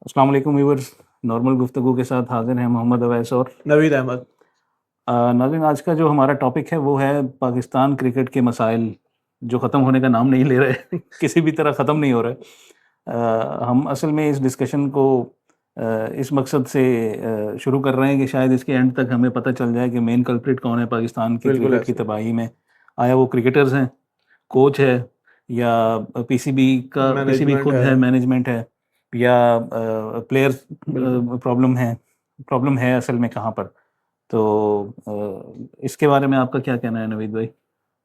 अस्सलाम वालेकुम viewers. Normal गुफ्तगू के साथ हाजिर हैं मोहम्मद अवैस और नवीद अहमद। नाज़रीन, आज का जो हमारा टॉपिक है वो है पाकिस्तान क्रिकेट के मसाइल जो ख़त्म होने का नाम नहीं ले रहे किसी भी तरह ख़त्म नहीं हो रहे। हम असल में इस डिस्कशन को इस मकसद से शुरू कर रहे हैं कि शायद इसके एंड तक हमें पता चल जाए कि मेन कल्प्रिट कौन है पाकिस्तान की बिल्कुल क्रिकेट की ऐसे ही। तबाही में। आया वो क्रिकेटर्स हैं, कोच है, या पीसीबी मैनेजमेंट खुद है। है, मैनेजमेंट है, या प्लेयर्स बिल्कुल। प्रॉब्लम है असल में कहाँ पर। तो इसके बारे में आपका क्या कहना है नवीद भाई?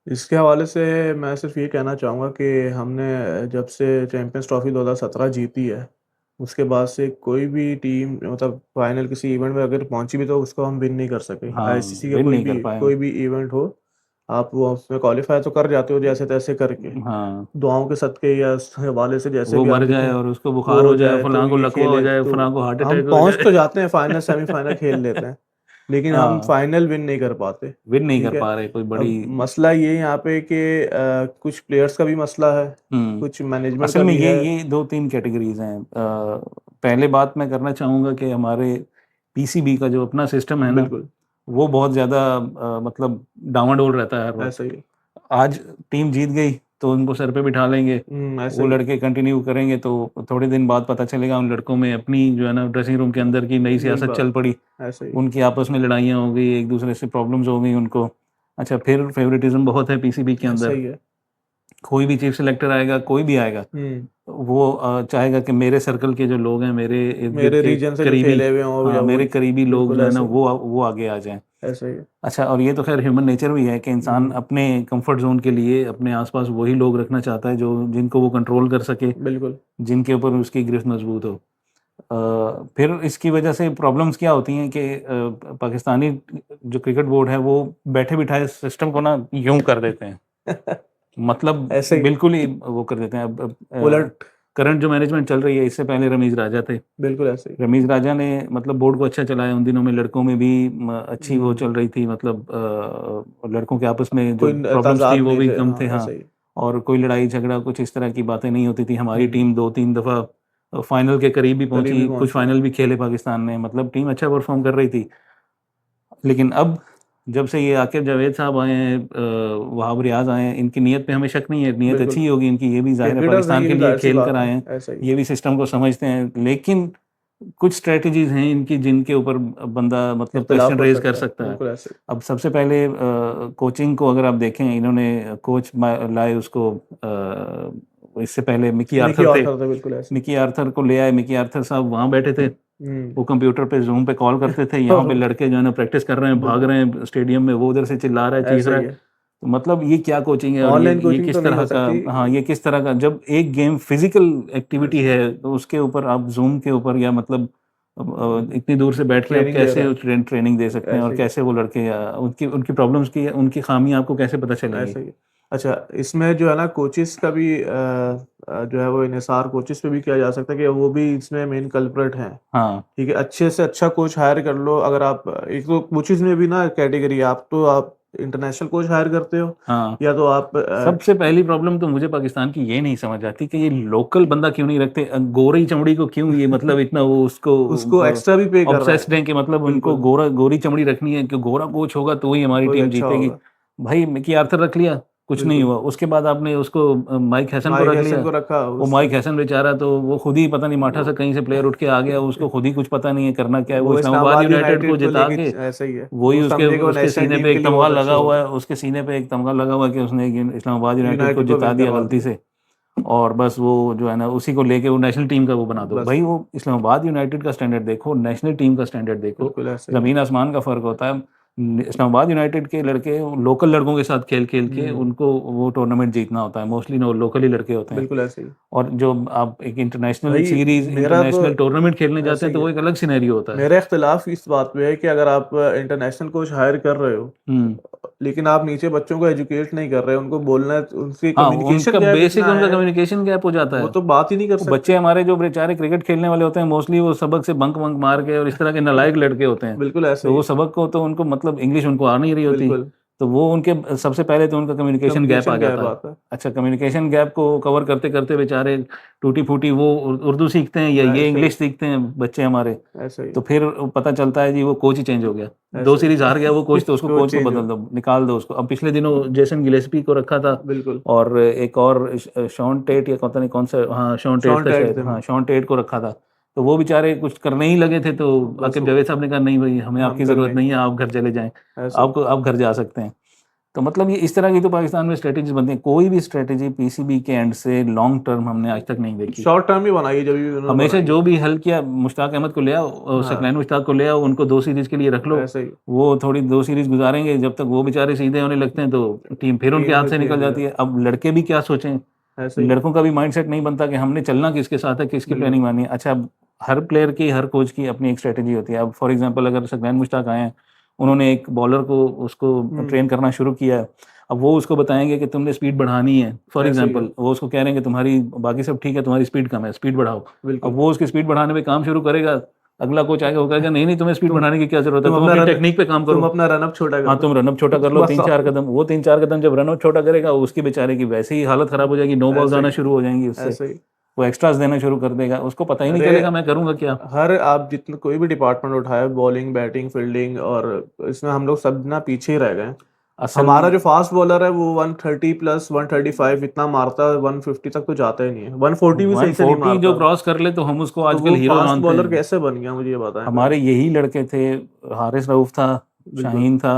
इसके हवाले से मैं सिर्फ ये कहना चाहूँगा कि हमने जब से चैंपियंस ट्रॉफी 2017 जीती है, उसके बाद से कोई भी टीम मतलब फाइनल किसी इवेंट में अगर पहुंची भी तो उसको हम विन नहीं कर सके। हाँ, आईसीसी का विन कोई नहीं कर भी पाए हम। कोई भी इवेंट हो, आप वो उसमें क्वालिफाई तो कर जाते हो जैसे तैसे करके, हाँ, दुआओं के सदके या उस हवाले से जैसे वो भी आप मर जितने जाए और उसको वो बुखार हो हो जाए, जाए तो फलां को ये लकवा हो खेले जाए, तो फलां को हार्ट हम अटैक हो पहुंच जाए तो जाते हैं, फाइनल सेमीफाइनल खेल लेते हैं, लेकिन हम हाँ, फाइनल विन नहीं कर पाते। विन नहीं कर ठीक है। पा रहे कोई बड़ी। अब मसला ये यहाँ पे कि कुछ प्लेयर्स का भी मसला है, हम्म कुछ मैनेजमेंट असल का में भी है। ये दो तीन कैटेगरीज हैं। पहले बात मैं करना चाहूँगा कि हमारे पीसीबी का जो अपना सिस्टम है ना, बिल्कुल वो बहुत ज़्यादा मतलब डामाडोल रहता है हर वक्त। ऐसा ही है। आज टीम जीत गई तो उनको सर पे बिठा लेंगे, ऐसा वो ही है। लड़के कंटिन्यू करेंगे तो थोड़े दिन बाद पता चलेगा उन लड़कों में अपनी जो है ना ड्रेसिंग रूम के अंदर की नई वही सियासत चल बात। पड़ी। ऐसा ही है। उनकी आपस में लड़ाइयाँ हो गई, एक दूसरे से प्रॉब्लम्स हो गई उनको। अच्छा, फिर फेवरेटिज्म बहुत है पीसीबी के ऐसा अंदर। ही है। कोई भी चीफ सिलेक्टर आएगा, कोई भी आएगा, हम्म वो चाहेगा कि मेरे सर्कल के जो लोग हैं, मेरे इर्द गिर्द मेरे के रीजन से जो करीबी, खेले हुए हों हाँ या वो मेरे करीबी लोग बिल्कुल जो है ना ऐसा ही वो आगे आ जाएं। ऐसा ही है। अच्छा, और ये तो खैर ह्यूमन नेचर भी है कि इंसान हम्म अपने कंफर्ट जोन के लिए अपने आसपास वही लोग रखना चाहता है जो जिनको वो कंट्रोल कर सके, बिल्कुल। जिनके ऊपर उसकी गिरफ्त मजबूत हो। फिर इसकी वजह से प्रॉब्लम्स क्या होती हैं कि पाकिस्तानी जो क्रिकेट बोर्ड है वो बैठे बिठाए सिस्टम को ना यूं कर देते हैं, मतलब ऐसे ही बिल्कुल ही वो कर देते हैं। अब उलट। करंट जो मैनेजमेंट चल रही है, इससे पहले रमीज राजा थे। बिल्कुल ऐसे ही। रमीज राजा ने मतलब बोर्ड को अच्छा चलाया, उन दिनों में लड़कों में भी अच्छी वो हम्म चल रही थी, मतलब लड़कों के आपस में जो कोई प्रॉब्लम्स थी ताजाद वो नहीं भी थे, कम हाँ थे। हाँ, ऐसा ही। और कोई लड़ाई झगड़ा कुछ इस तरह की बातें नहीं होती थी। हमारी हम्म टीम 2-3 दफ़ा फाइनल के करीब भी करीबी पहुंची, कुछ पहुंची। फाइनल भी खेले पाकिस्तान ने, मतलब टीम अच्छा परफॉर्म कर रही थी। लेकिन अब जब से ये आकिब जावेद साहब आए हैं, वहाब रियाज आए हैं, इनकी नीयत पे हमें शक नहीं है, नीयत अच्छी बिल्कुल। ही होगी इनकी, ये भी जाहिर है क्रिकेटर्स हैं, पाकिस्तान ये के भी लिए जाहिर सी खेल कर बात आए है। हैं, ऐसा ही। ये भी सिस्टम को समझते हैं। लेकिन कुछ स्ट्रेटजीज हैं इनकी जिनके ऊपर बंदा मतलब इख्तिलाफ क्वेश्चन हो रेज कर सकता है, सकता है। बिल्कुल ऐसे अब सबसे पहले कोचिंग को अगर आप देखें, इन्होंने कोच लाए उसको, इससे पहले मिकी ही। निकी आर्थर थे। आर्थर था, बिल्कुल ऐसे ही। मिकी आर्थर को ले आए, मिकी आर्थर साहब वहाँ बैठे थे, हम्म वो कंप्यूटर पे जूम पे कॉल करते थे, यहाँ पे लड़के जो है ना प्रैक्टिस कर रहे हैं, भाग बिल्कुल रहे हैं स्टेडियम में, वो उधर से चिल्ला रहा है, चीख ऐसा रहा ही है। है। तो मतलब ये क्या कोचिंग है, और ऑनलाइन ये कोचिंग तो किस नहीं तरह हो का, सकती। हाँ ये किस तरह का, जब एक गेम फिजिकल एक्टिविटी ऐसे ही। है तो उसके ऊपर आप जूम के ऊपर या मतलब इतनी दूर से बैठ के आप ट्रेनिंग दे रहा कैसे ट्रेनिंग दे सकते है। हैं, और ऐसे ही। कैसे वो लड़के उनकी उनकी प्रॉब्लम्स की उनकी खामियां आपको कैसे पता चलेंगी? ऐसे ही। अच्छा, इसमें जो है ना कोचिस का भी जो है वो इन्हिसार कोचिस पे भी किया जा सकता है कि वो भी इसमें मेन कल्प्रिट हैं। हाँ, ठीक है, अच्छे से अच्छा कोच हायर कर लो। अगर आप एक तो कोचिज में भी ना कैटेगरी है, आप इंटरनेशनल कोच हायर करते हो, हाँ। या तो आप सबसे पहली प्रॉब्लम तो मुझे पाकिस्तान की ये नहीं समझ आती कि ये लोकल बंदा क्यों नहीं रखते, गोरी चमड़ी को क्यों ये मतलब इतना वो उसको उसको एक्स्ट्रा भी पे कर रहे ऑब्सेस्ड है हैं। कि मतलब उनको बिल्कुल। गोरी चमड़ी रखनी है कि गोरा कोच होगा तो ही हमारी तो ही टीम अच्छा जीतेगी। होगा। भाई मिकी आर्थर रख लिया, कुछ नहीं बिल्कुल। हुआ। उसके बाद आपने उसको माइक हैसन को माइक रख हैसन लिया। को रखा वो उससे। माइक हैसन बेचारा तो वो खुद ही पता नहीं माठा से वो कहीं से प्लेयर उठ के आ गया, उसको खुद ही कुछ पता नहीं है करना क्या है। वो वो इस्लामाबाद इस्लामाबाद यूनाइटेड को यूनाइटेड को जिता लेके के ऐसा ही है, वही वो उसके समझेगा वो उसके नेशनल सीने टीम पे के एक लिए तमगा बहुत लगा अच्छा हुआ है, होगा। उसके सीने पे एक तमगा लगा हुआ है कि उसने इस्लामाबाद यूनाइटेड को यूनाइटेड को जिता विन दिया करवा गलती दिया। से। और बस वो जो है ना उसी को लेके वो नेशनल टीम का वो बना दो। बस भाई वो इस्लामाबाद यूनाइटेड का स्टैंडर्ड देखो, नेशनल टीम का स्टैंडर्ड देखो, बिल्कुल ऐसा ही है। ज़मीन आसमान का फ़र्क होता है। इस्लामाबाद यूनाइटेड के लड़के लोकल लड़कों के साथ खेल खेल के हम्म उनको वो टूर्नामेंट जीतना होता है, मोस्टली लोकल ही लड़के होते हैं। बिल्कुल ऐसे ही। और जो आप एक इंटरनेशनल भाई सीरीज, मेरा तो इंटरनेशनल टूर्नामेंट खेलने जाते ऐसा हैं ही तो है। वो एक अलग सिनेरियो होता है। मेरा इख्तिलाफ इस बात पे है कि अगर आप इंटरनेशनल कोच हायर कर रहे हो, हम्म लेकिन आप नीचे बच्चों को एजुकेट नहीं कर रहे, उनको बोलना है, उनकी हाँ, कम्युनिकेशन उनका गैप बेसिक इतना उनका है, कम्युनिकेशन गैप हो जाता वो है। तो बात ही नहीं कर वो बच्चे सकते। हमारे जो बेचारे क्रिकेट खेलने वाले होते हैं, मोस्टली वो सबक से बंक वंक मार के और इस तरह के नालायक लड़के होते हैं। बिल्कुल ऐसे तो ही वो है। सबक को तो उनको मतलब इंग्लिश उनको आ नहीं रही होती, बिल्कुल तो वो उनके सबसे पहले तो उनका कम्युनिकेशन गैप आ कम्युनिकेशन गैप जाता है। आता है। अच्छा, कम्युनिकेशन गैप को कवर करते करते बेचारे टूटी फूटी वो उर्दू सीखते हैं या ये ऐसे ही इंग्लिश सीखते हैं बच्चे हमारे। ऐसे ही तो फिर पता चलता है जी वो कोच ही चेंज हो गया, दो ऐसे सीरीज हार गया वो कोच, तो उसको कोच कोच को चेंज बदल हो दो, निकाल दो उसको। अब पिछले दिनों जेसन गिलेस्पी को रखा था बिल्कुल और एक और शॉन टेट या पता नहीं कौन सा, हाँ शॉन टेट शॉन था टेट शायद, थे हाँ शॉन टेट को रखा था। तो वो बेचारे कुछ करने ही लगे थे, तो बस आकिब जावेद साहब ने कहा नहीं भाई हमें हम आपकी कर ज़रूरत लेंगे नहीं है, आप घर चले जाएं, ऐसे ही। आपको आप घर जा सकते हैं। तो मतलब ये इस तरह की तो पाकिस्तान में स्ट्रेटेजी बनती है, कोई भी स्ट्रेटेजी पीसीबी के एंड से लॉन्ग टर्म हमने आज तक नहीं देखी। शॉर्ट टर्म ही बनाई जब भी उन्होंने हमेशा बनाई जो भी हल किया, मुश्ताक अहमद को ले आओ, हाँ सकलैन मुश्ताक को ले आओ, उनको 2 सीरीज के लिए रख लो, ऐसे ही वो थोड़ी 2 सीरीज गुजारेंगे, जब तक वो बेचारे सीधे होने लगते हैं तो टीम फिर उनके टीम हाथ फिर से निकल चेंज हो जाती है। अब लड़के भी क्या सोचें, ऐसे ही लड़कों का भी माइंडसेट नहीं बनता कि हमने चलना किसके साथ है, किसकी बिल्कुल प्लानिंग मानी है। अच्छा, अब हर प्लेयर की, हर कोच की अपनी एक स्ट्रेटेजी होती है। अब फॉर एग्जांपल अगर सकलैन मुश्ताक आए हैं, उन्होंने एक बॉलर को उसको ट्रेन करना शुरू किया है, अब वो उसको बताएंगे कि तुमने स्पीड बढ़ानी है, फॉर ऐसे ही है एग्जांपल वो उसको कह रहे हैं कि तुम्हारी बाकी सब ठीक है, तुम्हारी स्पीड कम है, स्पीड बढ़ाओ। अब बिल्कुल वो उसकी स्पीड बढ़ाने पे काम शुरू करेगा, अगला कोच आएगा वो कहेगा नहीं नहीं तुम्हें स्पीड तुम बढ़ाने की क्या जरूरत है, तुम तुम अपना अपनी रन टेक्निक पे काम तुम करो। अपना रनअप छोटा कर हाँ दो तुम रनअप छोटा कर लो, बस 3-4 कदम, वो 3-4 कदम जब रनअप छोटा करेगा उसकी बेचारे की वैसे ही हालत खराब हो जाएगी, नो बॉल्स ऐसे आना ही शुरू हो जाएंगी उससे, ऐसे ही वो एक्स्ट्रास देना शुरू कर देगा, उसको पता ही नहीं अरे चलेगा मैं करूंगा क्या। हर आप जितना कोई भी डिपार्टमेंट उठाए बॉलिंग बैटिंग फील्डिंग और इसमें हम लोग सब ना पीछे ही रह गए हैं। असल हमारा जो फास्ट बॉलर है वो 130 प्लस 135 इतना मारता है, 150 तक तो जाता ही नहीं है, 140 भी सही से नहीं 140 जो मारता। क्रॉस कर ले तो हम उसको तो आजकल वो हीरो फास्ट मानते बॉलर हैं। कैसे बन गया मुझे ये बताएं हमारे पहले। यही लड़के थे, हारिस रऊफ था, बिल्कुल शाहीन था,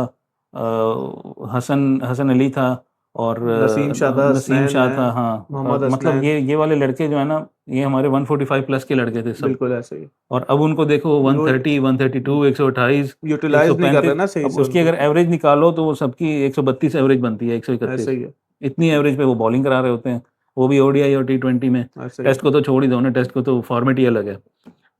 हसन हसन अली था, और नसीम शाह था, नसीम हसनैन शाह है, था, हाँ। मोहम्मद मतलब हसनैन ये वाले लड़के जो है ना, ये हमारे 145 प्लस के लड़के थे सब। बिल्कुल ऐसे ही और अब उनको देखो वो 130, 132, 128, यूटिलाइज नहीं कर 135। रहे ना सही अब से उसकी उनको अगर एवरेज निकालो तो वो सबकी 132 एवरेज बनती है, ऐसे 131। ही है इतनी एवरेज पे वो बॉलिंग करा रहे होते हैं, वो भी ओडीआई और टी20 में। ऐसे ही है। टेस्ट को तो छोड़ ही दो ना, टेस्ट को तो फॉर्मेट ही अलग है।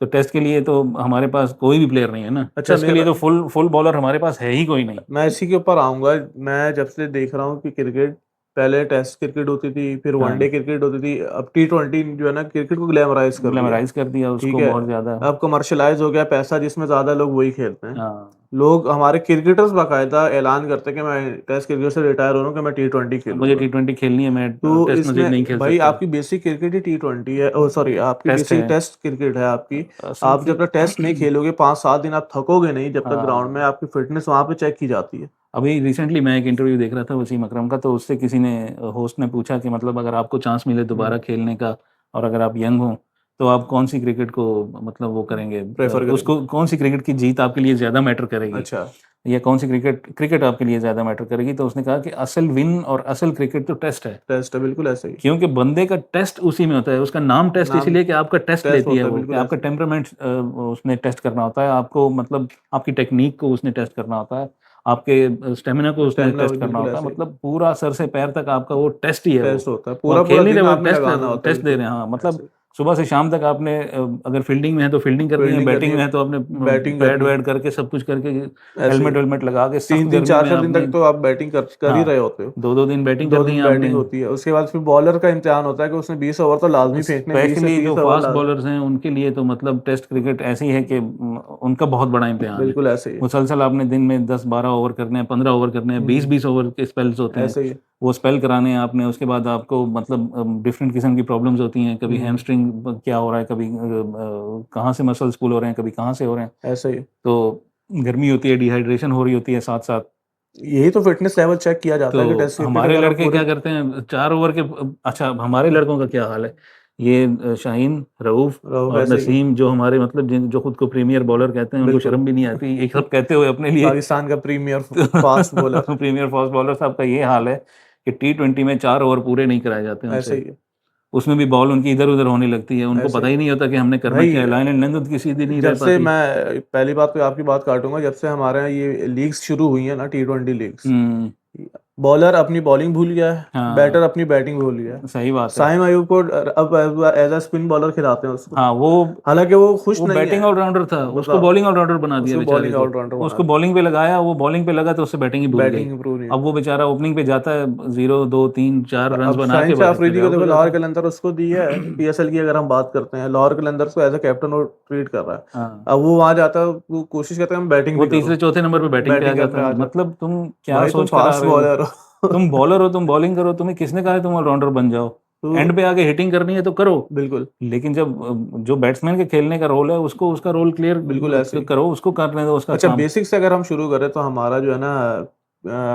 तो टेस्ट के लिए तो हमारे पास कोई भी प्लेयर नहीं है ना, अच्छा टेस्ट के लिए मेरा तो फुल फुल बॉलर हमारे पास है ही कोई नहीं। मैं इसी के ऊपर आऊंगा। मैं जब से देख रहा हूँ कि क्रिकेट पहले टेस्ट क्रिकेट होती थी, फिर वनडे हाँ, क्रिकेट होती थी, अब T20 जो है ना क्रिकेट को ग्लैमराइज कर दिया। ग्लैमराइज कर दिया ठीक उसको है बहुत ज्यादा। अब कमर्शलाइज हो गया, पैसा जिसमें ज्यादा लोग वही खेलते हैं। हाँ, लोग हमारे क्रिकेटर्स बाकायदा ऐलान करते हैं कि मैं टेस्ट क्रिकेट से रिटायर हो रहा हूँ, कि मैं T20 अब मुझे खेलूंगा। टी20 खेलनी है, मैं तो टेस्ट मजीद नहीं इसमें खेल भाई सकता। आपकी बेसिक क्रिकेट ही T20 है, ओ सॉरी आपकी टेस्ट बेसिक है टेस्ट क्रिकेट है आपकी। असल आप की। जब तक टेस्ट नहीं खेलोगे 5-7 दिन आप थकोगे नहीं, जब तक ग्राउंड में हाँ, आपकी फिटनेस वहां पे चेक की जाती है। अभी रिसेंटली मैं एक इंटरव्यू देख रहा था वसीम अकरम का, तो उससे किसी ने, होस्ट ने पूछा कि मतलब अगर आपको चांस मिले दोबारा खेलने का, और अगर आप यंग हो, तो आप कौन सी क्रिकेट को मतलब वो करेंगे, प्रेफर करेंगे उसको कौन सी क्रिकेट की जीत आपके लिए ज़्यादा मैटर करेगी, अच्छा या कौन सी क्रिकेट क्रिकेट आपके लिए ज़्यादा मैटर करेगी। तो उसने कहा कि असल विन और असल क्रिकेट तो टेस्ट है, टेस्ट है बिल्कुल ऐसे ही क्योंकि बंदे का टेस्ट उसी में होता है, उसका नाम टेस्ट नाम इसीलिए कि आपका टेस्ट टेस्ट लेती है होता है वो, कि बिल्कुल आपका ऐसे ही टेम्परामेंट उसने टेस्ट करना होता है आपको, मतलब आपकी टेक्निक को उसने टेस्ट करना होता है, आपके स्टेमिना को उसने स्टेमिना टेस्ट करना बिल्कुल होता है, ऐसे ही मतलब पूरा सर से पैर तक आपका वो टेस्ट ही है वो। टेस्ट होता है, वो पूरा आप पूरा खेल नहीं रहे, दिन वो आपने टेस्ट लगाना होता है टेस्ट दे बिल्कुल रहे हैं, हाँ। ऐसे मतलब ही सुबह से शाम तक आपने अगर फील्डिंग में है तो फील्डिंग करनी है, फील्डिंग करनी बैटिंग है में है तो आपने बैटिंग पैड करनी है वैड करके सब कुछ करके, ऐसे ही हेलमेट वेलमेट लगा के सख्त तीन तीन गर्मी चार में चार दिन आपने, तक तो आप बैटिंग कर ही हाँ, रहे होते हो। 2-2 दिन बैटिंग 2 दिन करनी है आपने। बैटिंग होती है, उसके बाद फिर बॉलर का इम्तिहान होता है कि उसने 20 ओवर तो लाजमी फेंकने, 20 से स्पेशली जो 30 ओवर फास्ट लाजमी बॉलर्स हैं उनके लिए तो मतलब टेस्ट क्रिकेट ऐसी है कि उनका बहुत बड़ा इम्तिहान है। बिल्कुल ऐसे ही मुसलसल आपने दिन में 10-12 ओवर करने हैं, 15 ओवर करने हैं, 20-20 ओवर के स्पेल्स होते हैं, ऐसे ही वो स्पेल कराने हैं आपने। उसके बाद आपको मतलब डिफरेंट किस्म की प्रॉब्लम्स होती हैं, कभी हम्म हैमस्ट्रिंग क्या हो रहा है, कभी कहाँ से मसल्स पुल हो रहे हैं, कभी कहाँ से हो रहे हैं। ऐसे ही तो गर्मी होती है, डिहाइड्रेशन हो रही होती है साथ साथ। यही तो फिटनेस लेवल चेक किया जाता है कि तो टेस्ट क्रिकेट हमारे अगर आप लड़के पूरे क्या करते हैं 4 ओवर के, अच्छा हमारे लड़कों का क्या हाल है, ये शाहीन, रऊफ रहो और वैसे ही नसीम, जो हमारे मतलब जो खुद को प्रीमियर बॉलर कहते हैं, उनको बिल्कुल शर्म भी नहीं आती एक सब कहते हुए अपने लिए। पाकिस्तान का premier fast bowler premier fast bowler साहब का ये हाल है कि टी20 में 4 ओवर पूरे नहीं कराए जाते ऐसे उनसे, ही है उसमें भी बॉल उनकी इधर उधर होने लगती है, उनको ऐसे पता ही ही नहीं होता कि हमने करना भाई क्या है, लाइन एंड लेंथ उनकी सीधी नहीं जब रह से पाती। मैं पहली बात तो आपकी बात काटूंगा, जब से हमारे यहाँ ये लीग्स शुरू हुई है ना T20 लीग्स, हम्म बॉलर अपनी बॉलिंग भूल गया है, हाँ बैटर अपनी बैटिंग भूल गया है। सही बात है। साइम अयूब को अब एज अ स्पिन बॉलर खिलाते हैं उसको, हाँ हालांकि वो खुश वो नहीं बैटिंग है। ऑलराउंडर था, उसको बताओ, बॉलिंग ऑलराउंडर बना दिया उसको बेचारे बॉलिंग को। ऑलराउंडर बना उसको दिया, बॉलिंग पे लगाया, वो बॉलिंग पे लगा तो उससे बैटिंग ही भूल गई। बैटिंग इंप्रूव नहीं अब हुई। वो बेचारा ओपनिंग पे जाता है, 0 2 3 4 रन अब बना शाहिन के शाह बस फिर अफरीदी को आउट हो देखो, जाता लाहौर है। कलंदर उसको दी है, पीएसएल की अगर हम बात करते हैं, लाहौर कलंदर को एज अ कैप्टन वो ट्रीट कर रहा है। हाँ अब वो वहां जाता है, वो कोशिश करता है मैं बैटिंग वो भी करूं, तीसरे चौथे नंबर पे बैटिंग पे आ बैटिंग जाता करने है। आ जाता मतलब तुम है। क्या भाई तुम सोच कर आ फास्ट रहे हो? बॉलर हो। तुम बॉलर हो, तुम बॉलिंग करो, तुम्हें किसने कहा है तुम ऑलराउंडर बन जाओ? तो एंड पे आके हिटिंग करनी है तो करो। बिल्कुल लेकिन जब जो बैट्समैन के खेलने का रोल है, उसको उसका रोल क्लियर बिल्कुल ऐसे ही। करो, उसको करने दो उसका अच्छा, काम। बेसिक से अगर हम शुरू करें तो हमारा जो है ना,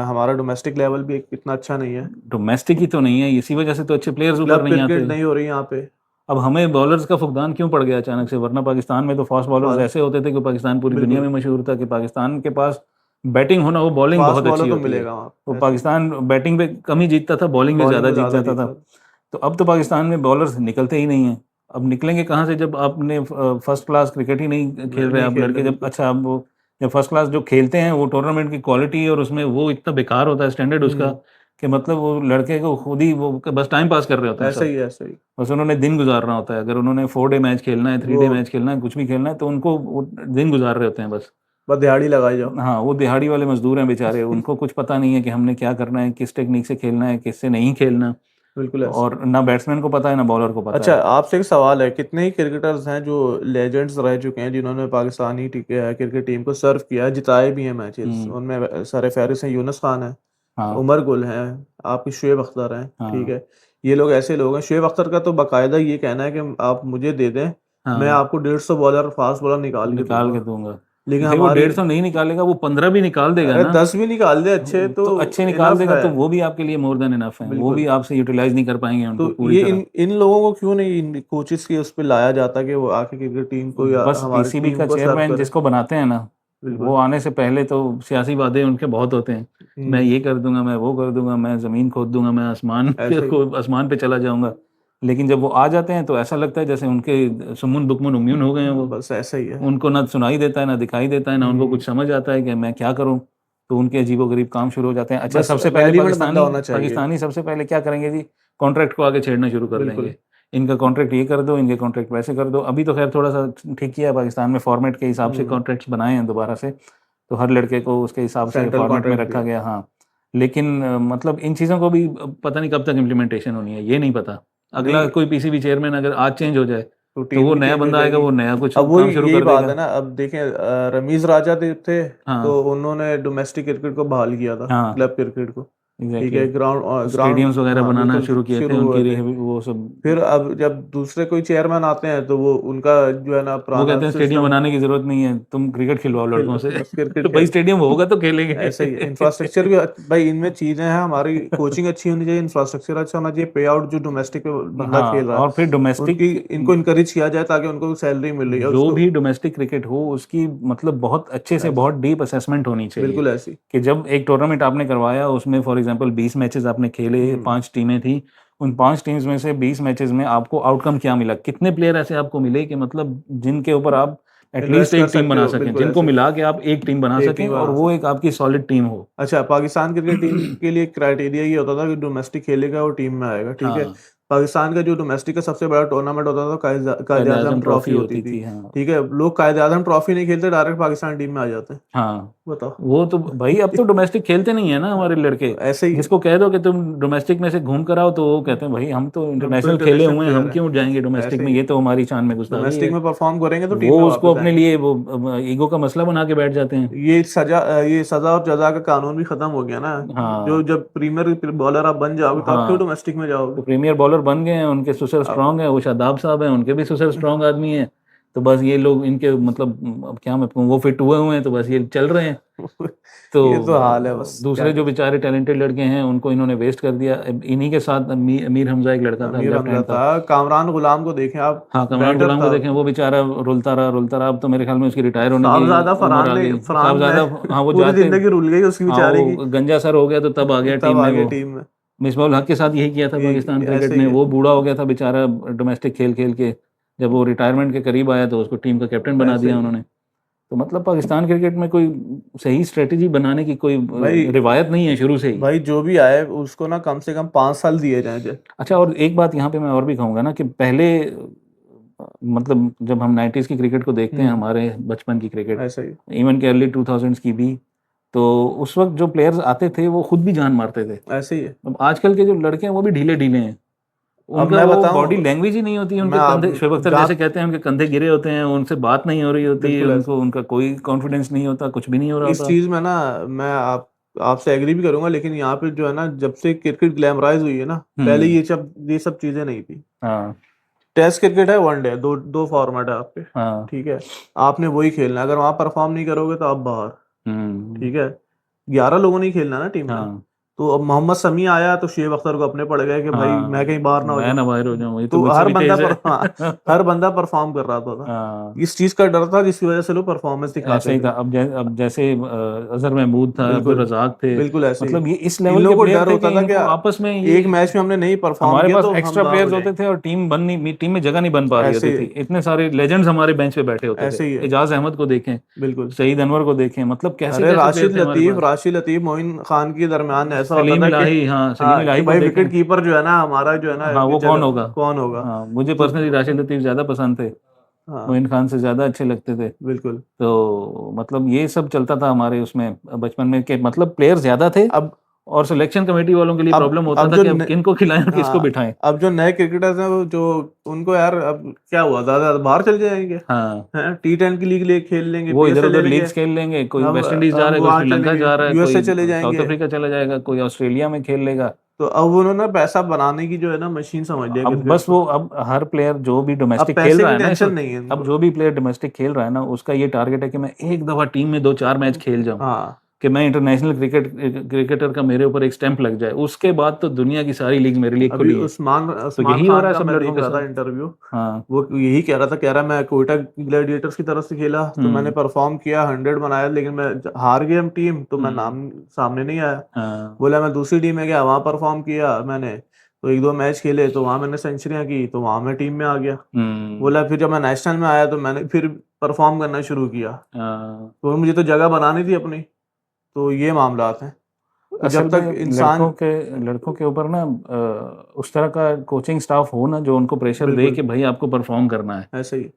हमारा डोमेस्टिक लेवल भी इतना अच्छा नहीं है। डोमेस्टिक ही तो नहीं है, इसी वजह से तो अच्छे प्लेयर्स उभर क्लब नहीं क्रिकेट आते। नहीं हो रही यहाँ पे। अब हमें बॉलर्स का फुकदान क्यों पड़ गया अचानक से? वरना पाकिस्तान में तो फास्ट बॉलर्स फास्ट, ऐसे होते थे कि पाकिस्तान पूरी दुनिया में बिल्कुल मशहूर था कि पाकिस्तान के पास बैटिंग होना, वो बॉलिंग फास्ट बहुत बॉलर अच्छी तो होती है। मिलेगा वहाँ तो पे, ऐसे ही पाकिस्तान बैटिंग पे कम ही जीतता था, बॉलिंग में बॉलिंग ज़्यादा में जीत ज्यादा जाता था। जीतता। तो अब तो पाकिस्तान में बॉलर्स निकलते ही नहीं हैं। अब निकलेंगे कहाँ से जब आपने फर्स्ट क्लास क्रिकेट ही नहीं खेल रहे नहीं आप खेल रहे लड़के? जब बिल्कुल। अच्छा, अब वो जब फर्स्ट क्लास जो खेलते हैं वो टूर्नामेंट की क्वालिटी और उसमें वो इतना बेकार होता है स्टैंडर्ड उसका, हम्म, कि मतलब वो लड़के को खुद ही वो बस टाइम पास कर रहे होते हैं ऐसे सब। ही ऐसे ही। बस उन्होंने दिन गुजारना होता है। अगर उन्होंने 4 डे मैच खेलना है, 3 डे वो मैच खेलना है, कुछ भी खेलना है, तो उनको वो दिन गुजार रहे होते हैं बस। बस दिहाड़ी लगाई जाओ। हाँ वो दिहाड़ी वाले मजदूर हैं बेचारे, उनको कुछ पता नहीं है कि हमने क्या करना है, किस टेक्निक से खेलना है, किससे नहीं खेलना। बिल्कुल ऐसे ही। और ना बैट्समैन को पता है ना बॉलर को पता अच्छा, है। आपसे एक सवाल है, कितने ही क्रिकेटर्स हैं जो लेजेंड्स रह चुके हैं, जिन्होंने पाकिस्तानी क्रिकेट टीम को सर्व किया है, जिताए भी हैं मैचेस? हम्म। उनमें सारे फहरिस्त हैं, यूनुस खान है, हाँ उमर गुल हैं, आपकी शुएब अख्तर हैं, ठीक हाँ है। ये लोग ऐसे लोग हैं, शुएब अख्तर का तो बाकायदा ये कहना है कि आप मुझे दे दें, मैं हाँ आपको 150 बॉलर फास्ट बॉलर निकाल के निकाल दूंगा। के दूंगा। लेकिन भाई वो हमारी, 150 नहीं निकालेगा, वो 15 भी निकाल देगा अरे ना। 10 भी निकाल दे अच्छे तो तो अच्छे निकाल इनफ देगा है। तो वो भी आपके लिए मोर देन इनफ है, वो भी बिल्कुल। आपसे यूटिलाइज नहीं कर पाएंगे उनको तो पूरी ये तरह। इन लोगों को क्यों नहीं इन कोचेस की उस पर लाया जाता कि वो आके क्रिकेट टीम को या बस हमारी पीसीबी टीम का को सर्व चेयरमैन करे? जिसको बनाते हैं ना, वो बिल्कुल। आने से पहले तो सियासी वादे उनके बहुत होते हैं। मैं हम्म, ये कर दूंगा, मैं वो कर दूंगा, मैं जमीन खोद दूंगा, मैं आसमान ऐसे ही। को आसमान पे चला जाऊंगा। लेकिन जब वो आ जाते हैं तो ऐसा लगता है जैसे उनके सुमुन बुकमुन उम्यून हो गए हैं वो। बस ऐसा ही है। उनको ना सुनाई देता है, ना दिखाई देता है, ना उनको हम्म, कुछ समझ आता है कि मैं क्या करूं। तो उनके अजीबोगरीब काम शुरू हो जाते हैं। अच्छा बस सबसे पहले रेलिवेंट बंदा पाकिस्तानी होना चाहिए। पाकिस्तानी सबसे पहले क्या करेंगे जी? कॉन्ट्रैक्ट को आगे छेड़ना शुरू कर बिल्कुल। देंगे। इनका कॉन्ट्रैक्ट ये कर दो, इनके कॉन्ट्रैक्ट वैसे कर दो। अभी तो खैर थोड़ा सा ठीक किया है पाकिस्तान में, फॉर्मेट के हिसाब से हम्म, कॉन्ट्रैक्ट्स बनाए हैं दोबारा से। तो हर लड़के को उसके हिसाब से सेंट्रल फॉर्मेट में कॉन्ट्रैक्ट रखा दिया। गया। हाँ लेकिन मतलब इन चीज़ों को भी पता नहीं कब तक इम्प्लीमेंटेशन होनी है, ये नहीं पता। अगला नहीं, कोई पीसीबी चेयरमैन अगर आज चेंज हो जाए, तो तो टीम वो भी नया चेंज हो बंदा आएगा, जाएगी। वो नया कुछ अब वो काम शुरू यही कर बात है देगा। ना, अब देखें, रमीज राजा थे, तो हाँ उन्होंने डोमेस्टिक क्रिकेट को बहाल किया था, हाँ क्लब क्रिकेट को। ठीक एग्जैक्टली है, exactly. ग्राउंड, स्टेडियम्स वगैरह हाँ बनाना बिल्कुल शुरू किए थे, शुरू उनकी हुए थे। वो सब। फिर अब जब दूसरे कोई चेयरमैन आते हैं तो वो उनका जो है ना वो पुराना कहते हैं स्टेडियम सिस्टम, बनाने की जरूरत नहीं है, तुम क्रिकेट खिलवाओ खेल लड़कों से। बस क्रिकेट तो भाई खेल। स्टेडियम होगा तो खेलेंगे। ऐसा ही है, इंफ्रास्ट्रक्चर भी भाई इनमें चीजें हैं, हमारी कोचिंग अच्छी होनी चाहिए, इंफ्रास्ट्रक्चर अच्छा होना चाहिए, पे आउट जो डोमेस्टिक पे बंदा हाँ खेल रहा है और फिर उनकी, डोमेस्टिक, इनको इनकरेज किया जाए ताकि उनको सैलरी मिल रही है जो उसको। भी डोमेस्टिक क्रिकेट हो उसकी मतलब बहुत अच्छे से बहुत डीप असेसमेंट होनी चाहिए। बिल्कुल ऐसी। कि जब एक टूर्नामेंट आपने करवाया, उसमें फॉर एग्जांपल 20 मैचेस आपने खेले, हम्म, 5 टीमें थी, उन 5 टीम्स में से 20 मैचेस में आपको आउटकम क्या मिला, कितने प्लेयर ऐसे आपको मिले कि मतलब जिनके ऊपर आप एटलीस्ट इन्वेस्ट कर एक टीम सकते बना हो, सकें, बिल्कुल जिनको ऐसे, मिला के आप एक टीम बना एक सकें टीम और बना वो सकते। एक आपकी सॉलिड टीम हो। अच्छा, पाकिस्तान क्रिकेट टीम के लिए क्राइटेरिया ये होता था कि डोमेस्टिक खेलेगा वो टीम में आएगा, ठीक है। हाँ पाकिस्तान का जो डोमेस्टिक का सबसे बड़ा टूर्नामेंट होता था, कायद कायदे आजम आजम ट्रॉफी ट्रॉफी होती होती थी। थी हाँ। ठीक है, लोग कायद आजम ट्रॉफी नहीं खेलते, डायरेक्ट पाकिस्तान टीम में आ जाते हैं। हाँ बताओ। वो तो भाई अब तो डोमेस्टिक खेलते नहीं है ना हमारे लड़के। ऐसे ही है। जिसको कह दो कि तुम डोमेस्टिक में से घूम कर आओ, तो वो कहते हैं भाई हम तो हम तो इंटरनेशनल खेले इंटरनेशनल हुए हैं, हम प्लेयर हैं। क्यों जाएंगे डोमेस्टिक ऐसे में, ही ये है, तो हमारी शान में गुस्ताखी डोमेस्टिक है। में परफॉर्म करेंगे तो टीम वो में उसको वापस अपने आएंगे। लिए वो ईगो का मसला बना के बैठ जाते हैं। ये सजा और जजा का कानून भी खत्म हो गया ना। जो हाँ जब प्रीमियर बॉलर आप बन जाओगे तो आप क्यों हाँ डोमेस्टिक में जाओगे? तो प्रीमियर बॉलर बन गए हैं, उनके सुसर आप स्ट्रांग है, वो शादाब साहब हैं, उनके भी सुसर स्ट्रांग आदमी हैं। तो बस ये लोग इनके मतलब अब क्या मैं कहूँ, वो फिट हुए हुए हैं तो बस ये चल रहे हैं। ये तो हाल है, तो बस क्या दूसरे जो कर सकते बेचारे टैलेंटेड लड़के हैं उनको इन्होंने वेस्ट कर दिया। अब इन्हीं के साथ अमीर हमजा एक लड़का हैं। था, अमीर लेफ्ट हमजा हैंड था। था, कामरान गुलाम को देखें आप, हाँ कमरान बैटर गुलाम को था। देखें, वो बेचारा रुलता रहा। अब तो मेरे ख्याल में उसकी रिटायर होने की साहबजादा उम्र फरहान आ ने गई। फरहान साहबजादा, में हाँ वो पूरी जाके, जिंदगी रुल गई उसकी हाँ बेचारे की, वो गंजा सर हो गया तो तब आ गया तब टीम में आगे वो। टीम में। मिसबाहुल हक के साथ यही किया था पाकिस्तान ये क्रिकेट ऐसे ने, ही है, वो बूढ़ा हो गया था बेचारा डोमेस्टिक खेल खेल के। जब वो रिटायरमेंट के करीब आया तो उसको टीम का कैप्टन बना ऐसे दिया ही है। उन्होंने। तो मतलब पाकिस्तान क्रिकेट में कोई सही स्ट्रेटेजी बनाने की कोई भाई रिवायत नहीं है शुरू से ही। भाई जो भी आए उसको ना कम से कम 5 साल दिए जाएं। अच्छा, और एक बात यहाँ पे मैं और भी कहूँगा ना कि पहले मतलब जब हम 90s की क्रिकेट को देखते हैं, हमारे बचपन की क्रिकेट, ऐसा ही इवन के अर्ली 2000s की भी, तो उस वक्त जो प्लेयर्स आते थे वो खुद भी जान मारते थे। ऐसे ही है। अब आजकल के जो लड़के हैं वो भी ढीले ढीले हैं, अब उनका मैं वो बताऊं, बॉडी लैंग्वेज ही नहीं होती, उनके मैं आप कंधे, शोएब अख्तर जहाँ जैसे कहते हैं, उनके कंधे गिरे होते हैं, उनसे बात नहीं हो रही होती, बिल्कुल ऐसे उनको उनका कोई कॉन्फिडेंस नहीं होता, कुछ भी नहीं हो रहा इस होता। चीज में ना मैं आपसे एग्री भी करूंगा, लेकिन यहाँ पे जो है ना, जब से क्रिकेट ग्लैमराइज हुई है ना, पहले हम्म। ये सब चीजें नहीं थी। हाँ टेस्ट क्रिकेट है, वनडे, दो दो फॉर्मेट है आपके। हाँ। ठीक है, आपने वही खेलना है। अगर वहां परफॉर्म नहीं करोगे तो आप बाहर। हम्म। ठीक है, 11 लोगों ने ही खेलना ना टीम में। हाँ तो अब मोहम्मद शमी आया तो शोएब अख्तर को अपने पड़ गए कि भाई मैं हाँ, कहीं बाहर ना हो मैं जाऊं। ना बाहर हो जाऊँ, ये तो तो मुझसे हर भी बंदा तेज पर हाँ, है। हर बंदा परफॉर्म कर रहा था। हाँ, इस चीज का डर था जिसकी वजह से लोग परफॉर्मेंस ऐसा दिखाते ही थे। था। अब जैसे अजहर महमूद था, अब्दुल बिल्कुल रजाक थे, बिल्कुल ऐसे ही। मतलब ये इस इन लेवल के लोगों को प्लेयर डर थे होता कि था इनको क्या, आपस में एक ये, मैच में हमने नहीं परफॉर्म हमारे किया पास तो हम एक्स्ट्रा बाहर हो प्लेयर्स होते जाएंगे। थे और टीम में जगह नहीं बन पा रही ऐसे होती ही थी, इतने सारे लेजेंड्स हमारे बेंच पे बैठे होते थे। ऐसे ही है। एजाज अहमद को देखें, बिल्कुल। सईद अनवर को देखें, मतलब कैसे अरे कैसे प्लेयर थे हमारे पास। राशिद लतीफ मोइन खान के दरमियान ऐसा होता सलीम था कि इलाही, हाँ सलीम हाँ, कि इलाही को भाई देखें। विकेट कीपर जो है ना हमारा, जो है ना हाँ, कि वो कौन होगा। जगह कौन होगा। हाँ, मुझे तो पर्सनली राशिद लतीफ़ ज़्यादा पसंद थे, हाँ मोइन खान से ज़्यादा अच्छे लगते थे। बिल्कुल। तो मतलब ये सब चलता था हमारे उसमें बचपन में, कि मतलब प्लेयर ज़्यादा थे अब और सिलेक्शन कमेटी वालों के लिए प्रॉब्लम होता अब था कि अब किनको खिलाएं और किसको हाँ, बिठाएं। अब जो नए क्रिकेटर्स हैं वो जो उनको यार अब क्या हुआ, ज्यादा बाहर चले जाएंगे। हाँ, हैं, T10 की लीग ले खेल लेंगे, वो इधर PSL ले उधर लेंगे। लीग्स खेल लेंगे, कोई हम वेस्ट इंडीज जा हम रहा है, कोई वहां श्रीलंका चलेंगे, जा रहा है, USA कोई चले साउथ जाएंगे। अफ्रीका चला जाएगा, कोई ऑस्ट्रेलिया में खेल लेगा। तो अब उन्होंने पैसा बनाने की जो है ना मशीन समझ लिया अब क्रिकेट बस को। वो, अब हर प्लेयर जो भी अब डोमेस्टिक खेल पैसे रहा की है ना इस टेंशन वक्त, नहीं है अब इनको। जो भी प्लेयर डोमेस्टिक खेल रहा है ना, उसका ये टारगेट है कि मैं एक दफा टीम में 2-4 मैच खेल जाऊं, हाँ कि मैं इंटरनेशनल क्रिकेटर का मेरे ऊपर एक स्टैंप लग जाए, उसके बाद तो दुनिया की सारी लीग मेरे लिए अभी खुली है। उस्मान तो उस्मान यही हो खान रहा है का सब मैं लड़कों देख के रहा था साथ। इंटरव्यू। हाँ। वो यही कह रहा मैं कोयटा ग्लैडिएटर्स की तरफ से खेला तो मैंने हम्म। परफॉर्म किया, 100 बनाया, लेकिन मैं हार गई हम टीम, तो मैं हम्म। नाम सामने नहीं आया। हाँ। बोला मैं दूसरी टीम में गया, वहां परफॉर्म किया मैंने, तो एक दो मैच खेले तो वहां मैंने सेंचुरियां की, तो वहां मैं टीम में आ गया। हम्म। बोला फिर जब मैं नेशनल में आया तो मैंने फिर परफॉर्म करना शुरू किया। हाँ। तो मुझे तो जगह बनानी थी अपनी। तो ये मामलात हैं। तो असल जब तक में इंसान लड़कों के ऊपर ना उस तरह का कोचिंग स्टाफ हो ना, जो उनको प्रेशर दे बिल्कुल कि भाई आपको परफॉर्म करना है, ऐसे ही।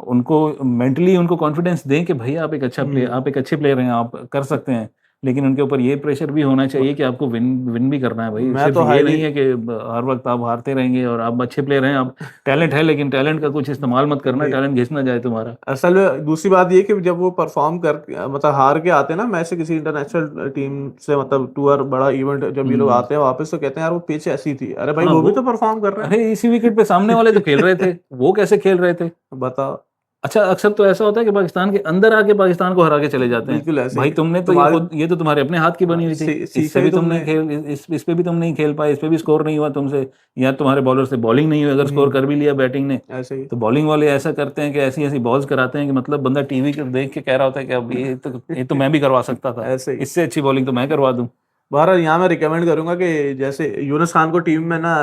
उनको मेंटली उनको कॉन्फिडेंस दें कि भाई आप एक अच्छा प्लेयर, हम्म आप एक अच्छे प्लेयर हैं, आप कर सकते हैं, लेकिन उनके ऊपर ये प्रेशर भी होना चाहिए कि आपको विन भी करना है भाई। मैं सिर्फ तो ये हाईली नहीं है कि हर वक्त आप हारते रहेंगे और आप अच्छे प्लेयर हैं, आप टैलेंट है, लेकिन टैलेंट का कुछ इस्तेमाल मत करना, भाई टैलेंट घिस ना जाए तुम्हारा। असल में दूसरी बात ये कि जब वो परफॉर्म कर मतलब हार के आते हैं ना मैच से, किसी इंटरनेशनल टीम से, मतलब टूर बड़ा इवेंट, जब ये लोग हम्म। आते हैं वापस तो कहते हैं यार वो पिच ऐसी थी। अरे भाई हाँ, वो वो, भी तो परफॉर्म कर रहे हैं। अरे इसी विकेट पे सामने वाले तो खेल रहे थे, वो कैसे खेल रहे थे। बताओ। अच्छा, अक्सर तो ऐसा होता है कि पाकिस्तान के अंदर आके पाकिस्तान को हरा के चले जाते हैं। बिल्कुल ऐसे ही भाई है। तुमने तो तुम्हारे ये तो तुम्हारे अपने हाथ की बनी हुई थी, सीखा इससे ही भी तुम नहीं तुमने। खेल, इस पे भी तुम नहीं खेल पाए, इस पे भी स्कोर नहीं हुआ तुमसे, या तुम्हारे बॉलर से बॉलिंग नहीं हुई, अगर स्कोर हम्म कर भी लिया बैटिंग ने, ऐसे ही तो बॉलिंग वाले ऐसा करते हैं कि ऐसी ऐसी बॉल्स कराते हैं कि मतलब बंदा टीवी को देख के कह रहा होता है कि अब ये तो मैं भी करवा सकता था, ऐसे ही। इससे अच्छी बॉलिंग तो मैं करवा दूं। बहरहाल यहाँ मैं रिकमेंड करूंगा कि जैसे यूनुस खान को टीम में ना,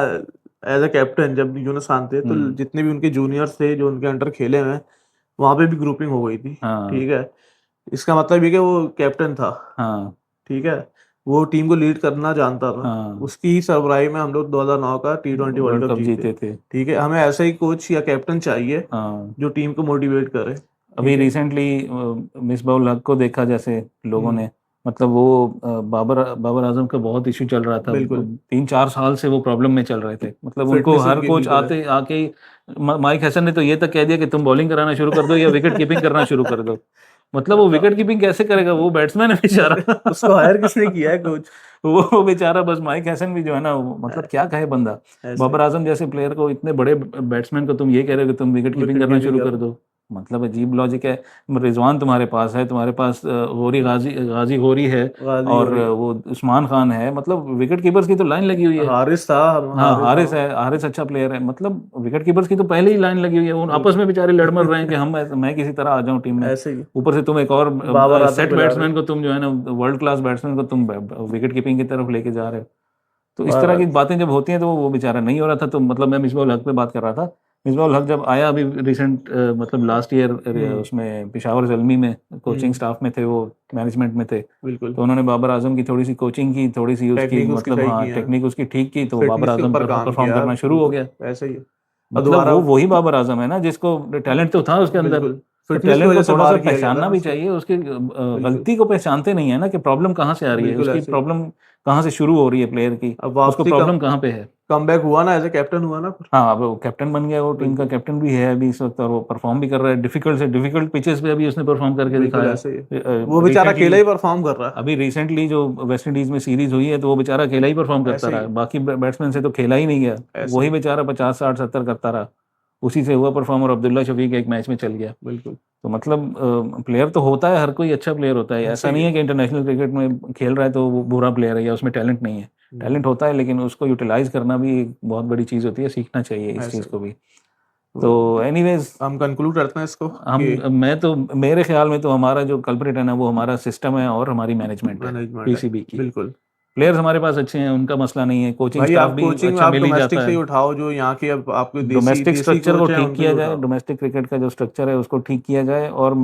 एज अ कैप्टन, जब यूनुस खान थे तो हम्म। जितने भी उनके जूनियर्स थे जो उनके अंडर खेले हुए हैं, वहां पे भी ग्रुपिंग हो गई थी। हाँ ठीक है, इसका मतलब ये कि वो कैप्टन था। हाँ ठीक है, वो टीम को लीड करना जानता था। हाँ। उसकी ही सरबराही में हम लोग 2009 का T20 world world cup cup जीते। जीते थे। ठीक है, हमें ऐसा ही कोच या कैप्टन चाहिए हाँ, जो टीम को मोटिवेट करे। अभी ठीक है। रिसेंटली मिसबाउल हक को देखा, जैसे लोगों हम्म ने, मतलब वो बाबर आजम का बहुत इशू चल रहा था, बिल्कुल। 3-4 साल से वो प्रॉब्लम में चल रहे थे, मतलब उनको फिटनेस हर उनकी कोच बिल्कुल है। आते आके ही माइक हैसन ने तो ये तक कह दिया कि तुम बॉलिंग कराना शुरू कर दो या विकेट कीपिंग करना शुरू कर दो। मतलब वो विकेट बताओ। कीपिंग कैसे करेगा, वो बैट्समैन है बेचारा। उसको हायर किसने किया है कोच। वो बेचारा, बस माइक हैसन भी जो है ना, मतलब क्या कहे बंदा। ऐसे बाबर आजम जैसे प्लेयर को, इतने बड़े बैट्समैन को तुम ये कह रहे हो कि तुम विकेट कीपिंग विकेट करना कीपिंग शुरू कर कर दो, मतलब अजीब लॉजिक है। रिजवान तुम्हारे पास है, तुम्हारे पास गौरी गाजी गौरी है, गाजी और हो रही। वो उस्मान खान है, मतलब विकेट कीपर्स की तो लाइन लगी हुई है। हारिस था। हाँ, हारिस था। हारिस है, हारिस अच्छा प्लेयर है, मतलब विकेट कीपर्स की तो पहले ही लाइन लगी हुई है, उन आपस बिल्कुल में बेचारे लड़ मर रहे हैं कि मैं किसी तरह आ जाऊं टीम में। ऐसे ही। ऊपर से तुम एक और बाबर आजम सेट को ला रहे बैट्समैन को तुम जो है ना, वर्ल्ड क्लास बैट्समैन को तुम विकेट कीपिंग की तरफ लेके जा रहे हो। तो इस तरह की बात। बातें जब होती हैं तो वो बेचारा नहीं हो रहा था, तो मतलब मैं मिसबाह उल हक पे बात कर रहा था मिसबाह उल हक जब आया अभी रिसेंट मतलब लास्ट ईयर उसमें पेशावर ज़ल्मी में कोचिंग स्टाफ में थे, वो मैनेजमेंट में थे, बिल्कुल तो उन्होंने बाबर आजम की थोड़ी सी कोचिंग की, थोड़ी सी उसकी टेक्निक उसकी मतलब सही हाँ की है, टेक्निक उसकी ठीक की, तो बाबर फिटनेस के आजम ऊपर काम परफॉर्म किया करना शुरू हो बिल्कुल गया। ऐसा ही है। और मतलब दोबारा वो वही बाबर आजम है ना जिसको टैलेंट तो था उसके अंदर, बिल्कुल तो फिटनेस की टैलेंट वजह को से थोड़ा सा बाहर किया गया था पहचानना ना भी उसको। चाहिए, उसकी बिल्कुल गलती को पहचानते नहीं है ना कि प्रॉब्लम कहाँ से आ रही है, बिल्कुल उसकी ऐसे ही। प्रॉब्लम कहाँ से शुरू हो रही है प्लेयर की, अब उसको वापसी प्रॉब्लम कहाँ पे है। कमबैक हुआ ना, एज ए कैप्टन हुआ ना फिर। हाँ अब वो कैप्टन बन गया, वो टीम का बिल्कुल कैप्टन भी है अभी इस वक्त, और वो परफॉर्म भी कर रहा है डिफिकल्ट से डिफिकल्ट पिचेस पे, अभी उसने परफॉर्म करके बिल्कुल दिखाया। ऐसे ही वो बेचारा रिसेंटली अकेला ही परफॉर्म कर रहा अभी रिसेंटली जो वेस्ट इंडीज में सीरीज हुई है, तो वो बेचारा अकेला ही परफॉर्म है करता ऐसे रहा, ही बाकी बैट्समैन से तो खेला ही नहीं गया, ऐसे वही ही बेचारा 50 60 70 करता रहा, उसी से हुआ परफॉर्म, और अब्दुल्ला शफीक एक मैच में चल गया। बिल्कुल तो मतलब प्लेयर तो होता है, हर कोई अच्छा प्लेयर होता है, ऐसे ऐसा ही नहीं है। है कि इंटरनेशनल क्रिकेट में खेल रहा है तो वो बुरा प्लेयर है या उसमें टैलेंट नहीं है। टैलेंट होता है, लेकिन उसको यूटिलाइज करना भी एक बहुत बड़ी चीज़ होती है, सीखना चाहिए इस ऐसे चीज़ ही को भी। तो तो एनीवेज हम कंक्लूड करते हैं इसको हम कि मैं तो मेरे ख्याल में तो हमारा जो कल्प्रिट है ना, वो हमारा सिस्टम है और हमारी मैनेजमेंट है मैनेजमेंट है पीसीबी की। बिल्कुल। प्लेयर्स हमारे पास अच्छे हैं, उनका मसला नहीं है, कोचिंग भाई स्टाफ आप भी कोचिंग अच्छा आप मिल ही डोमेस्टिक जाता से ही है। उठाओ, जो यहाँ के अब आपके देसी डोमेस्टिक देसी स्ट्रक्चर को कोच हैं ठीक उनको ही किया जाए, उठाओ। डोमेस्टिक क्रिकेट का जो स्ट्रक्चर है उसको ठीक किया जाए, और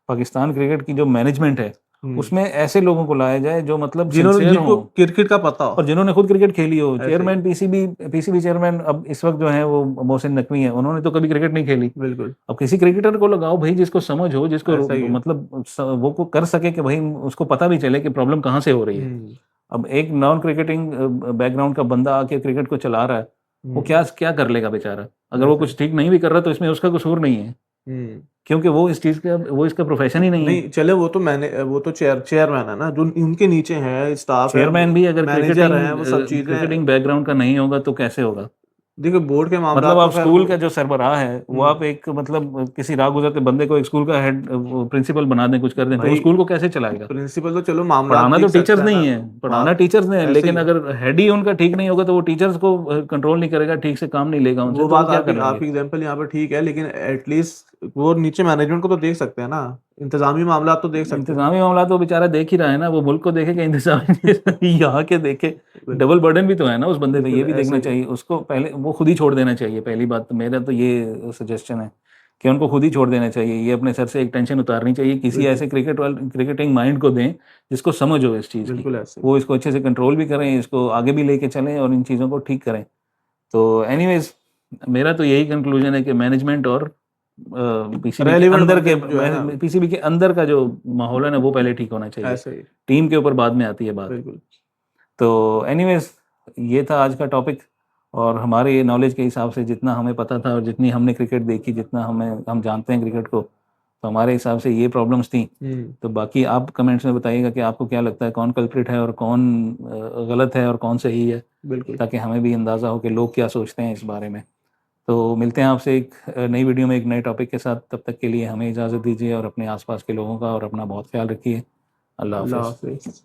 पाकिस्तान क्रिकेट की जो मैनेजमेंट है हम्म उसमें ऐसे लोगों को लाया जाए जो मतलब जिन्होंने सिंसियर जिनको हों, क्रिकेट का पता हो और जिन्होंने खुद क्रिकेट खेली हो। ऐसे ही चेयरमैन पीसीबी चेयरमैन अब इस वक्त जो है वो मोहसिन नकवी है, उन्होंने तो कभी क्रिकेट नहीं खेली। बिल्कुल अब किसी क्रिकेटर को लगाओ भाई जिसको समझ हो, जिसको ऐसा ही है। मतलब वो को कर सके कि भाई उसको पता भी चले कि प्रॉब्लम कहाँ से हो रही है। हम्म अब एक नॉन क्रिकेटिंग बैकग्राउंड का बंदा आके क्रिकेट को चला रहा है, वो क्या क्या कर लेगा बेचारा, अगर वो ऐसा ही कुछ ठीक नहीं भी कर रहा तो इसमें उसका कसूर नहीं है, हम्म क्योंकि वो इस चीज़ का वो इसका प्रोफेशन ही नहीं है। नहीं चले, वो तो मैंने वो तो चेयरमैन है ना, जो उनके नीचे है स्टाफ है, चेयरमैन भी अगर मैनेजर है, वो सब चीजें। क्रिकेटिंग बैकग्राउंड का नहीं होगा तो कैसे होगा। देखिए बोर्ड के मामला मतलब तो आप खैर वो स्कूल का जो सरबराह है, वो हम्म आप एक मतलब किसी राह गुजरते बंदे को एक स्कूल का हेड प्रिंसिपल बना दें, कुछ कर दें, तो वो भाई स्कूल को कैसे चलाएगा। प्रिंसिपल तो चलो मामला पढ़ाना तो देख टीचर्स सकता है ना। नहीं है, पढ़ाना बात टीचर्स ने है, ऐसे ही लेकिन है। अगर हेड ही उनका ठीक नहीं होगा तो वो टीचर्स को कंट्रोल नहीं करेगा, ठीक से काम नहीं लेगा उनसे, वो तो वो बात क्या आपकी कर लेंगे। आपकी एग्जांपल यहाँ पर ठीक है, लेकिन एटलीस्ट वो नीचे मैनेजमेंट को तो देख सकते हैं ना, इंतजामी मामला तो देख सकते हैं। इंतजामी मामला तो बेचारा देख ही रहा है ना, वो मुल्क को देखे कि इंतजामी यहाँ के देखे। बिल्कुल डबल बर्डन भी तो है ना उस बंदे पे, ये बिल्कुल भी ऐसे देखना ही है। चाहिए उसको, पहले वो खुद ही छोड़ देना चाहिए। पहली बात तो मेरा तो ये सजेशन है कि उनको खुद ही छोड़ देना चाहिए, ये अपने सर से एक टेंशन उतारनी चाहिए, किसी बिल्कुल ऐसे क्रिकेटिंग माइंड को दें जिसको समझ हो इस चीज़ की, बिल्कुल ऐसे ही। वो इसको अच्छे से कंट्रोल भी करें, इसको आगे भी लेके चलें और इन चीज़ों को ठीक करें। तो एनीवेज मेरा तो यही कंक्लूजन है कि मैनेजमेंट और पीसीबी के रेलिवेंट अंदर बंदे जो है ना के पीसीबी के अंदर का जो माहौल है ना, वो पहले ठीक होना चाहिए, ऐसे ही टीम के ऊपर बाद में आती है बात। बिल्कुल तो एनीवेज ये था आज का टॉपिक, और हमारे नॉलेज के हिसाब से जितना हमें पता था और जितनी हमने क्रिकेट देखी, जितना हम जानते हैं क्रिकेट को, तो हमारे हिसाब से ये प्रॉब्लम्स थी। तो बाकी आप कमेंट्स में बताइएगा कि आपको क्या लगता है, कौन कल्प्रिट है और कौन गलत है और कौन सही है, बिल्कुल ताकि हमें भी अंदाज़ा हो कि लोग क्या सोचते हैं इस बारे में। तो मिलते हैं आपसे एक नई वीडियो में एक नए टॉपिक के साथ, तब तक के लिए हमें इजाज़त दीजिए, और अपने आसपास के लोगों का और अपना बहुत ख्याल रखिए। अल्लाह अल्लाह हाफ़िज़। हाफिज।